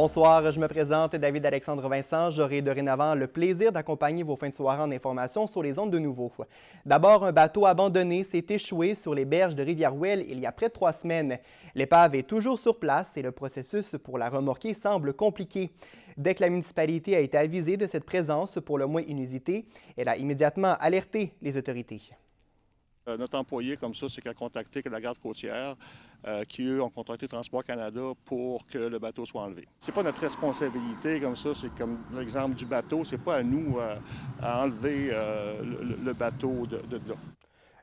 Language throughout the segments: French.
Bonsoir, je me présente David Alexandre Vincent. J'aurai dorénavant le plaisir d'accompagner vos fins de soirée en information sur les ondes de nouveau. D'abord, un bateau abandonné s'est échoué sur les berges de Rivière-Ouelle il y a près de 3 semaines. L'épave est toujours sur place et le processus pour la remorquer semble compliqué. Dès que la municipalité a été avisée de cette présence pour le moins inusitée, elle a immédiatement alerté les autorités. Notre employé, comme ça, c'est qu'à contacter la garde côtière, qui, eux, ont contacté Transport Canada pour que le bateau soit enlevé. C'est pas notre responsabilité, comme ça, c'est comme l'exemple du bateau, c'est pas à nous à enlever le bateau de là.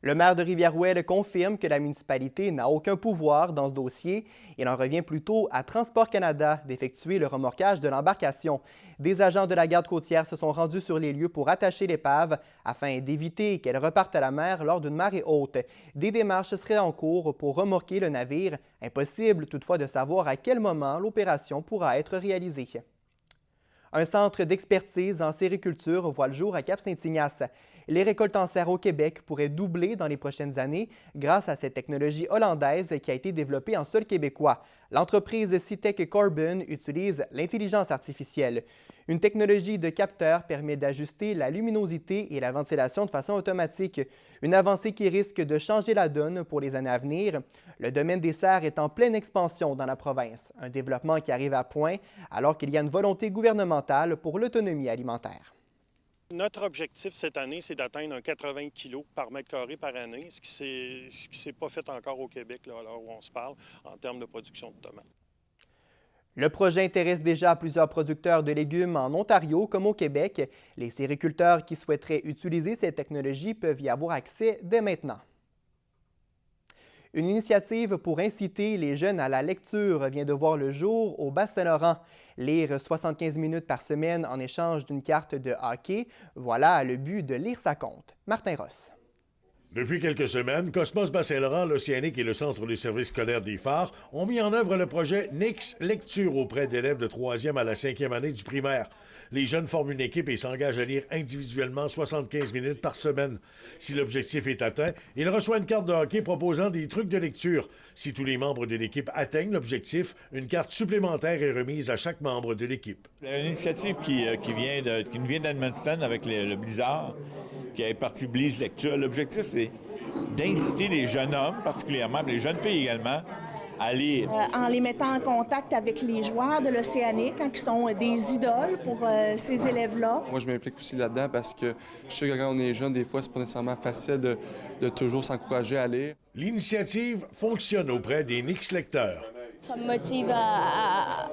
Le maire de Rivière-Ouelle confirme que la municipalité n'a aucun pouvoir dans ce dossier. Il en revient plutôt à Transport Canada d'effectuer le remorquage de l'embarcation. Des agents de la garde côtière se sont rendus sur les lieux pour attacher l'épave afin d'éviter qu'elle reparte à la mer lors d'une marée haute. Des démarches seraient en cours pour remorquer le navire. Impossible toutefois de savoir à quel moment l'opération pourra être réalisée. Un centre d'expertise en sériculture voit le jour à Cap-Saint-Ignace. Les récoltes en serre au Québec pourraient doubler dans les prochaines années grâce à cette technologie hollandaise qui a été développée en sol québécois. L'entreprise Citec Carbon utilise l'intelligence artificielle. Une technologie de capteur permet d'ajuster la luminosité et la ventilation de façon automatique. Une avancée qui risque de changer la donne pour les années à venir. Le domaine des serres est en pleine expansion dans la province. Un développement qui arrive à point alors qu'il y a une volonté gouvernementale pour l'autonomie alimentaire. Notre objectif cette année, c'est d'atteindre un 80 kg par mètre carré par année, ce qui ne s'est pas fait encore au Québec, là, à l'heure où on se parle, en termes de production de tomates. Le projet intéresse déjà plusieurs producteurs de légumes en Ontario comme au Québec. Les sériculteurs qui souhaiteraient utiliser cette technologie peuvent y avoir accès dès maintenant. Une initiative pour inciter les jeunes à la lecture vient de voir le jour au Bas-Saint-Laurent. Lire 75 minutes par semaine en échange d'une carte de hockey, voilà le but de Lire ça compte. Martin Ross. Depuis quelques semaines, Cosmos Bas-Saint-Laurent, l'Océanique et le Centre des services scolaires des Phares ont mis en œuvre le projet Nix Lecture auprès d'élèves de 3e à la 5e année du primaire. Les jeunes forment une équipe et s'engagent à lire individuellement 75 minutes par semaine. Si l'objectif est atteint, ils reçoivent une carte de hockey proposant des trucs de lecture. Si tous les membres de l'équipe atteignent l'objectif, une carte supplémentaire est remise à chaque membre de l'équipe. Une initiative qui nous vient d'Edmundston avec le Blizzard, qui est parti Blizzard Lecture. L'objectif, c'est d'inciter les jeunes hommes, particulièrement, mais les jeunes filles également, à lire. En les mettant en contact avec les joueurs de l'Océanique, qui sont des idoles pour ces élèves-là. Moi, je m'implique aussi là-dedans parce que je sais que quand on est jeune, des fois, c'est pas nécessairement facile de toujours s'encourager à lire. L'initiative fonctionne auprès des Nix lecteurs. Ça me motive à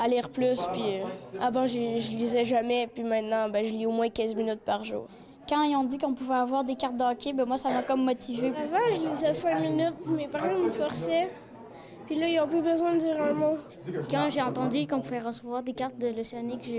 lire plus. Puis avant, je lisais jamais, puis maintenant, je lis au moins 15 minutes par jour. Quand ils ont dit qu'on pouvait avoir des cartes de hockey, moi, ça m'a comme motivé. Avant, je lisais 5 minutes, mes parents me forçaient. Puis là, ils n'ont plus besoin de dire un mot. Quand j'ai entendu qu'on pouvait recevoir des cartes de l'Océanique,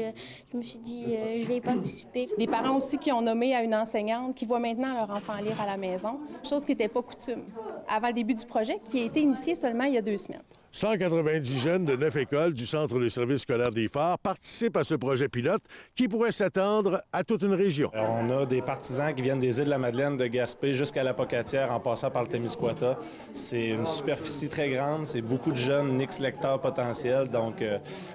je me suis dit, je vais y participer. Des parents aussi qui ont nommé à une enseignante qui voit maintenant leur enfant lire à la maison, chose qui n'était pas coutume avant le début du projet, qui a été initié seulement il y a 2 semaines. 190 jeunes de 9 écoles du Centre des services scolaires des Phares participent à ce projet pilote qui pourrait s'étendre à toute une région. On a des partisans qui viennent des îles de la Madeleine, de Gaspé jusqu'à la Pocatière en passant par le Témiscouata. C'est une superficie très grande, c'est beaucoup de jeunes Nix lecteurs potentiels, donc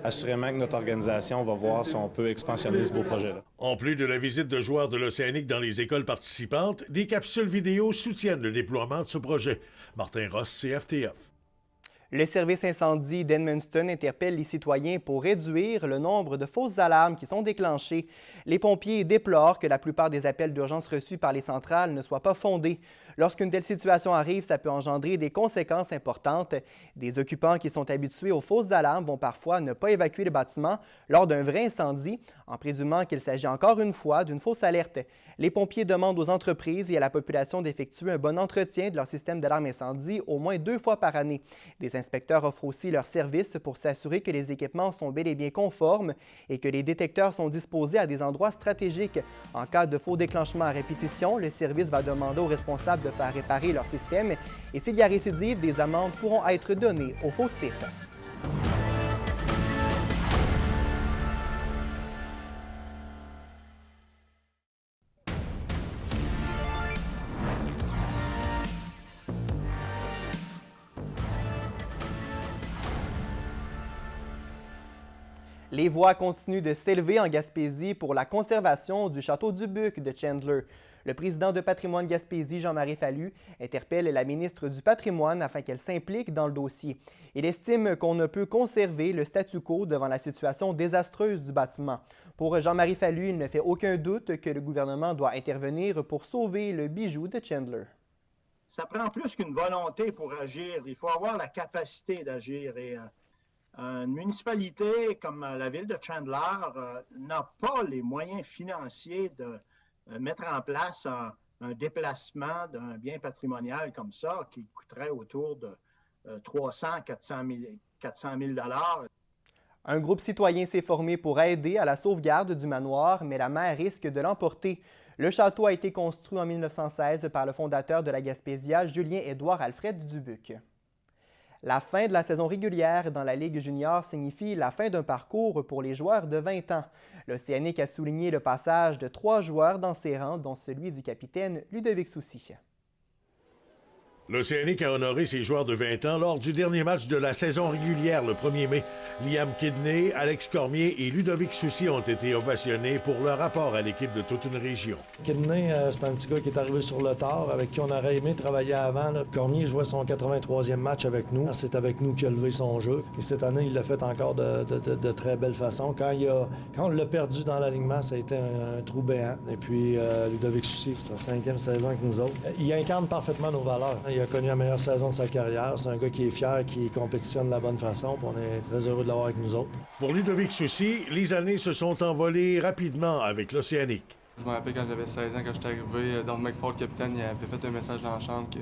assurément que notre organisation va voir si on peut expansionner ce beau projet-là. En plus de la visite de joueurs de l'Océanique dans les écoles participantes, des capsules vidéo soutiennent le déploiement de ce projet. Martin Ross, CFTF. Le service incendie d'Edmundston interpelle les citoyens pour réduire le nombre de fausses alarmes qui sont déclenchées. Les pompiers déplorent que la plupart des appels d'urgence reçus par les centrales ne soient pas fondés. Lorsqu'une telle situation arrive, ça peut engendrer des conséquences importantes. Des occupants qui sont habitués aux fausses alarmes vont parfois ne pas évacuer le bâtiment lors d'un vrai incendie, en présumant qu'il s'agit encore une fois d'une fausse alerte. Les pompiers demandent aux entreprises et à la population d'effectuer un bon entretien de leur système d'alarme incendie au moins 2 fois par année. Des inspecteurs offrent aussi leurs services pour s'assurer que les équipements sont bel et bien conformes et que les détecteurs sont disposés à des endroits stratégiques. En cas de faux déclenchement à répétition, le service va demander aux responsables de faire réparer leur système et s'il y a récidive, des amendes pourront être données aux fautifs. Les voix continuent de s'élever en Gaspésie pour la conservation du château du Buc de Chandler. Le président de Patrimoine Gaspésie, Jean-Marie Fallu, interpelle la ministre du Patrimoine afin qu'elle s'implique dans le dossier. Il estime qu'on ne peut conserver le statu quo devant la situation désastreuse du bâtiment. Pour Jean-Marie Fallu, il ne fait aucun doute que le gouvernement doit intervenir pour sauver le bijou de Chandler. Ça prend plus qu'une volonté pour agir. Il faut avoir la capacité d'agir. Et une municipalité comme la ville de Chandler n'a pas les moyens financiers de mettre en place un déplacement d'un bien patrimonial comme ça qui coûterait autour de 300-400 000 $. Un groupe citoyen s'est formé pour aider à la sauvegarde du manoir, mais la mer risque de l'emporter. Le château a été construit en 1916 par le fondateur de la Gaspésia, Julien-Édouard Alfred Dubuc. La fin de la saison régulière dans la Ligue junior signifie la fin d'un parcours pour les joueurs de 20 ans. L'Océanique a souligné le passage de 3 joueurs dans ses rangs, dont celui du capitaine Ludovic Soucy. L'Océanique a honoré ses joueurs de 20 ans lors du dernier match de la saison régulière le 1er mai. Liam Kidney, Alex Cormier et Ludovic Soucy ont été ovationnés pour leur apport à l'équipe de toute une région. Kidney, c'est un petit gars qui est arrivé sur le tard, avec qui on aurait aimé travailler avant. Cormier jouait son 83e match avec nous. C'est avec nous qu'il a levé son jeu. Et cette année, il l'a fait encore de très belle façon. Quand on l'a perdu dans l'alignement, ça a été un trou béant. Et puis, Ludovic Soucy, c'est sa 5e saison avec nous autres. Il incarne parfaitement nos valeurs. Il a connu la meilleure saison de sa carrière. C'est un gars qui est fier, qui compétitionne de la bonne façon. On est très heureux de l'avoir avec nous autres. Pour Ludovic Soucy, les années se sont envolées rapidement avec l'Océanique. Je me rappelle quand j'avais 16 ans, quand j'étais arrivé, Don McFall, le capitaine, il avait fait un message dans la chambre que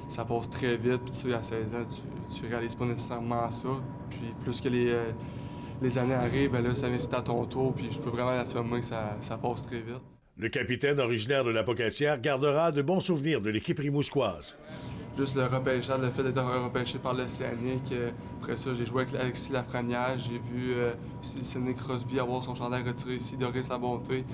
ça passe très vite. Puis tu sais, à 16 ans, tu réalises pas nécessairement ça. Puis plus que les années arrivent, ben là, ça nécessite à ton tour. Puis je peux vraiment affirmer que ça passe très vite. Le capitaine originaire de la Pocatière gardera de bons souvenirs de l'équipe rimousquoise. Juste le repêchage, le fait d'être repêché par l'Océanique. Après ça, j'ai joué avec Alexis Lafrenière. J'ai vu Sidney Crosby avoir son chandail retiré ici, Doris Labonté,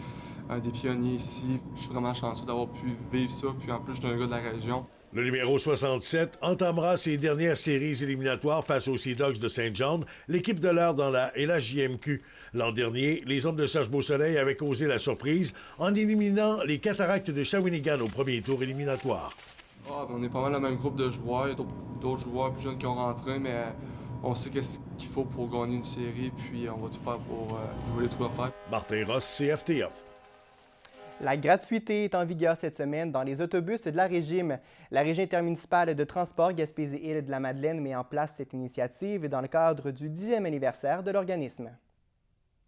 un des pionniers ici. Je suis vraiment chanceux d'avoir pu vivre ça. Puis en plus, je suis un gars de la région. Le numéro 67 entamera ses dernières séries éliminatoires face aux Sea Dogs de Saint John, l'équipe de l'heure dans la LHJMQ. L'an dernier, les hommes de Serge Beausoleil avaient causé la surprise en éliminant les Cataractes de Shawinigan au premier tour éliminatoire. On est pas mal le même groupe de joueurs. Il y a d'autres joueurs plus jeunes qui ont rentré, mais on sait qu'est-ce qu'il faut pour gagner une série, puis on va tout faire pour jouer les 3 fêtes. Martin Ross, CFTF. La gratuité est en vigueur cette semaine dans les autobus de la Régime. La Régie intermunicipale de transport Gaspésie-Îles de la Madeleine met en place cette initiative dans le cadre du 10e anniversaire de l'organisme.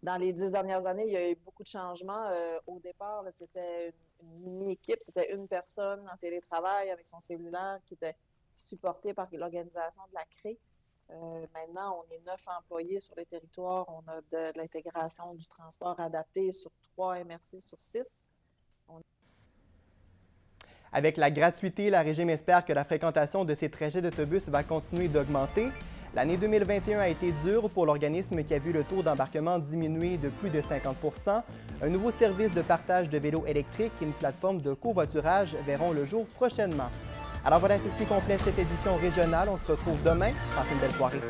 Dans les 10 dernières années, il y a eu beaucoup de changements. Au départ, c'était une mini-équipe, c'était une personne en télétravail avec son cellulaire qui était supportée par l'organisation de la CRE. Maintenant, on est 9 employés sur les territoires. On a de l'intégration du transport adapté sur 3 MRC sur 6. Avec la gratuité, la Régime espère que la fréquentation de ces trajets d'autobus va continuer d'augmenter. L'année 2021 a été dure pour l'organisme qui a vu le taux d'embarquement diminuer de plus de 50 %. Un nouveau service de partage de vélos électriques et une plateforme de covoiturage verront le jour prochainement. Alors voilà, c'est ce qui complète cette édition régionale. On se retrouve demain. Passez une belle soirée.